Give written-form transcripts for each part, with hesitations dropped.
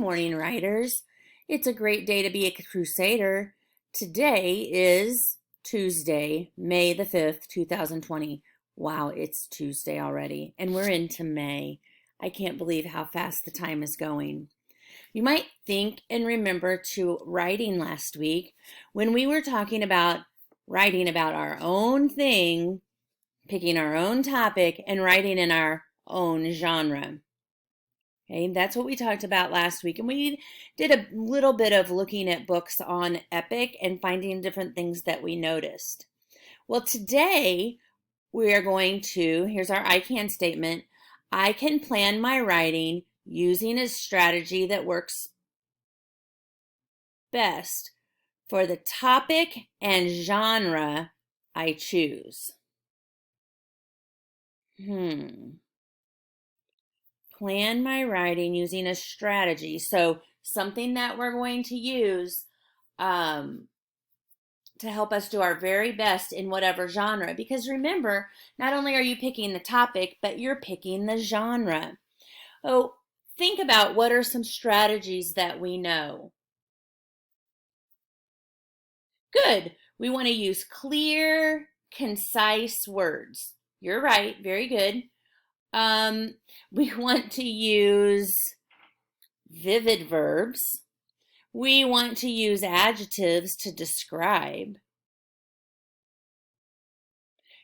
morning, writers. It's a great day to be a crusader. Today is Tuesday, May the 5th, 2020. Wow, it's Tuesday already, and we're into May. I can't believe how fast the time is going. You might think and remember to writing last week when we were talking about writing about our own thing, picking our own topic, and writing in our own genre. Okay, that's what we talked about last week. And we did a little bit of looking at books on Epic and finding different things that we noticed. Well, today we are going to, here's our I can statement. I can plan my writing using a strategy that works best for the topic and genre I choose. Plan my writing using a strategy. So something that we're going to use to help us do our very best in whatever genre. Because remember, not only are you picking the topic, but you're picking the genre. Oh, think about what are some strategies that we know. Good. We want to use clear, concise words. You're right. Very good. We want to use vivid verbs. We want to use adjectives to describe.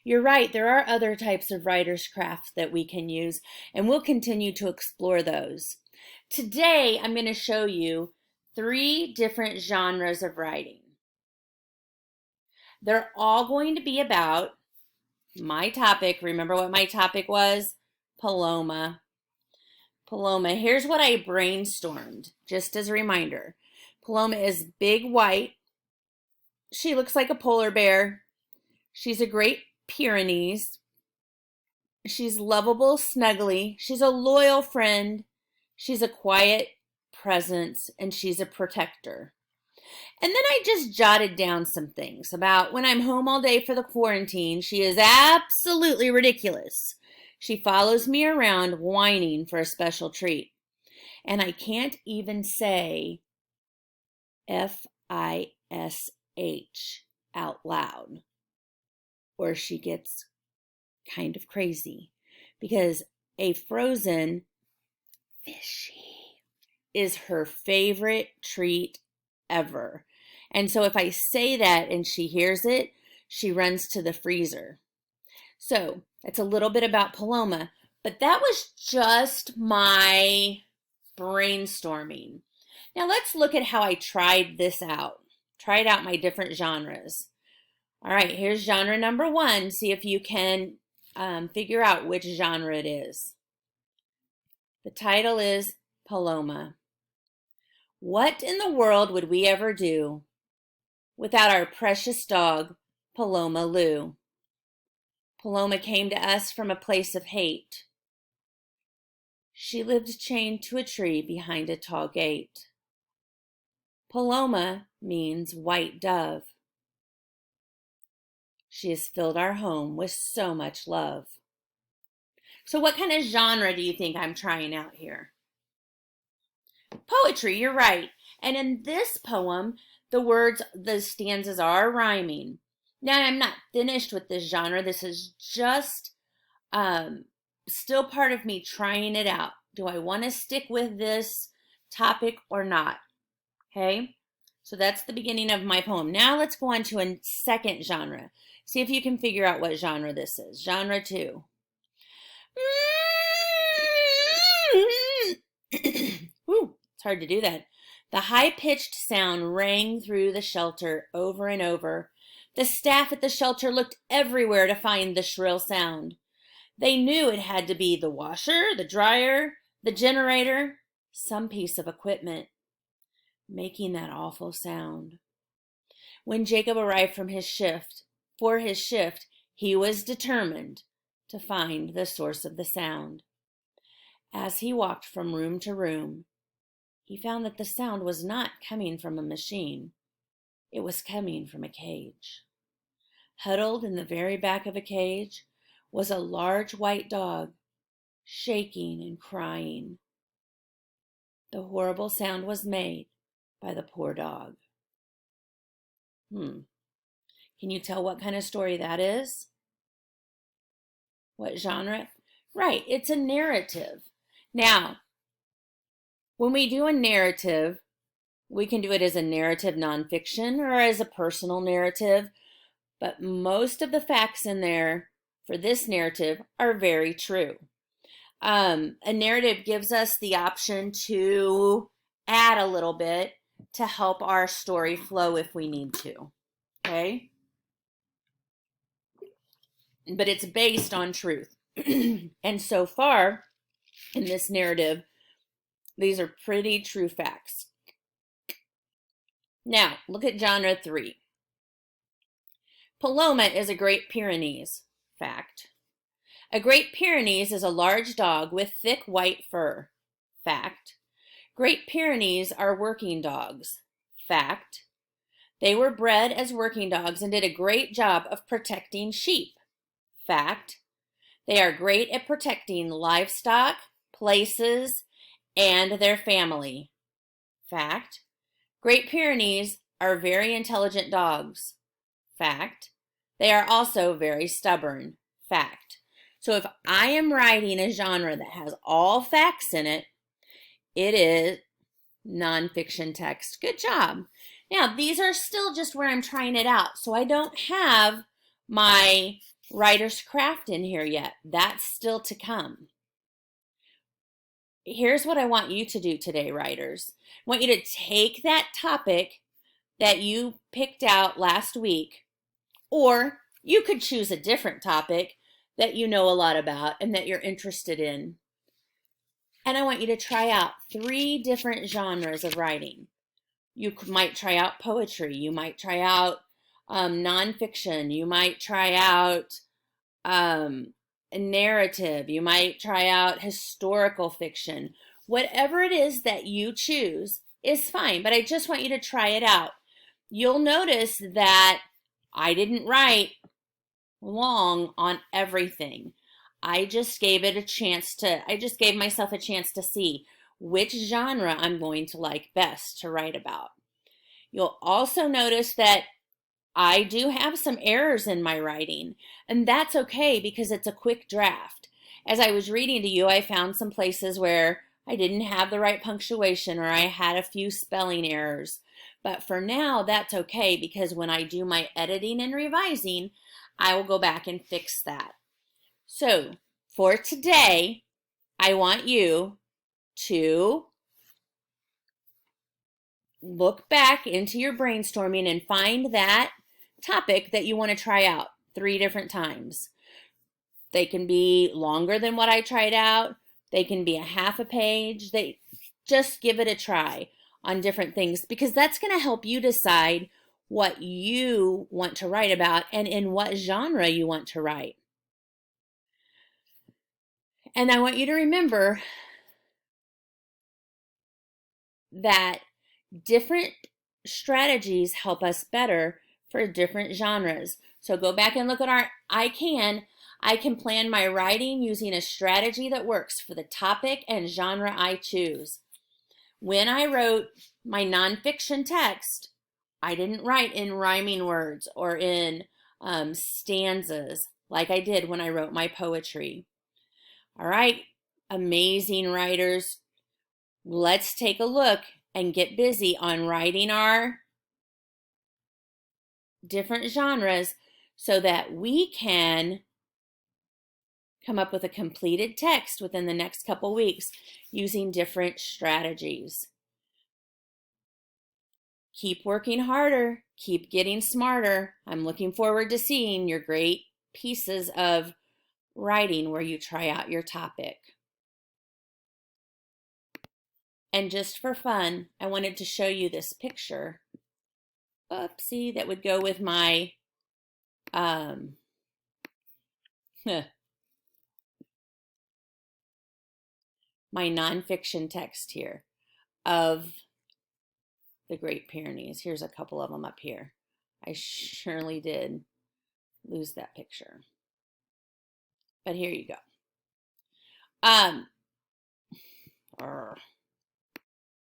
You're right, there are other types of writer's craft that we can use, and we'll continue to explore those. Today, I'm going to show you 3 different genres of writing. They're all going to be about my topic. Remember what my topic was? Paloma. Paloma. Here's what I brainstormed, just as a reminder. Paloma is big white. She looks like a polar bear. She's a Great Pyrenees. She's lovable, snuggly. She's a loyal friend. She's a quiet presence, and she's a protector. And then I just jotted down some things about when I'm home all day for the quarantine. She is absolutely ridiculous. She follows me around whining for a special treat. And I can't even say FISH out loud, or she gets kind of crazy, because a frozen fishy is her favorite treat ever. And so if I say that and she hears it, she runs to the freezer. So that's a little bit about Paloma, but that was just my brainstorming. Now let's look at how I tried this out. Tried out my different genres. All right, here's genre number 1. See if you can figure out which genre it is. The title is Paloma. What in the world would we ever do without our precious dog, Paloma Lou? Paloma came to us from a place of hate. She lived chained to a tree behind a tall gate. Paloma means white dove. She has filled our home with so much love. So what kind of genre do you think I'm trying out here? Poetry, you're right. And in this poem, the stanzas are rhyming. Now, I'm not finished with this genre. This is just still part of me trying it out. Do I want to stick with this topic or not? Okay, so that's the beginning of my poem. Now let's go on to a second genre. See if you can figure out what genre this is. Genre 2. Whew, it's hard to do that. The high-pitched sound rang through the shelter over and over. The staff at the shelter looked everywhere to find the shrill sound. They knew it had to be the washer, the dryer, the generator, some piece of equipment making that awful sound. When Jacob arrived for his shift, he was determined to find the source of the sound. As he walked from room to room, he found that the sound was not coming from a machine. It was coming from a cage. Huddled in the very back of a cage was a large white dog, shaking and crying. The horrible sound was made by the poor dog. Can you tell what kind of story that is? What genre? Right, it's a narrative. Now, when we do a narrative, we can do it as a narrative nonfiction or as a personal narrative, but most of the facts in there for this narrative are very true. A narrative gives us the option to add a little bit to help our story flow if we need to, okay? But it's based on truth. And so far in this narrative, these are pretty true facts. Now, look at genre 3. Paloma is a Great Pyrenees. Fact. A Great Pyrenees is a large dog with thick white fur. Fact. Great Pyrenees are working dogs. Fact. They were bred as working dogs and did a great job of protecting sheep. Fact. They are great at protecting livestock, places, and their family. Fact. Great Pyrenees are very intelligent dogs. Fact. They are also very stubborn. Fact. So if I am writing a genre that has all facts in it, it is nonfiction text. Good job. Now, these are still just where I'm trying it out. So I don't have my writer's craft in here yet. That's still to come. Here's what I want you to do today, writers. I want you to take that topic that you picked out last week, or you could choose a different topic that you know a lot about and that you're interested in. And I want you to try out 3 different genres of writing. You might try out poetry. You might try out nonfiction. You might try out a narrative. You might try out historical fiction. Whatever it is that you choose is fine, but I just want you to try it out. You'll notice that I didn't write long on everything. I just gave myself a chance to see which genre I'm going to like best to write about. You'll also notice that I do have some errors in my writing, and that's okay because it's a quick draft. As I was reading to you, I found some places where I didn't have the right punctuation or I had a few spelling errors. But for now, that's okay because when I do my editing and revising, I will go back and fix that. So for today, I want you to look back into your brainstorming and find that topic that you want to try out 3 different times. They can be longer than what I tried out. They can be a half a page. Just give it a try on different things because that's going to help you decide what you want to write about and in what genre you want to write. And I want you to remember that different strategies help us better for different genres. So go back and look at I can plan my writing using a strategy that works for the topic and genre I choose. When I wrote my nonfiction text, I didn't write in rhyming words or in stanzas like I did when I wrote my poetry. All right, amazing writers, let's take a look and get busy on writing our different genres so that we can come up with a completed text within the next couple weeks using different strategies. Keep working harder, keep getting smarter. I'm looking forward to seeing your great pieces of writing where you try out your topic. And just for fun, I wanted to show you this picture. Oopsie, that would go with my my nonfiction text here of the Great Pyrenees. Here's a couple of them up here. I surely did lose that picture. But here you go.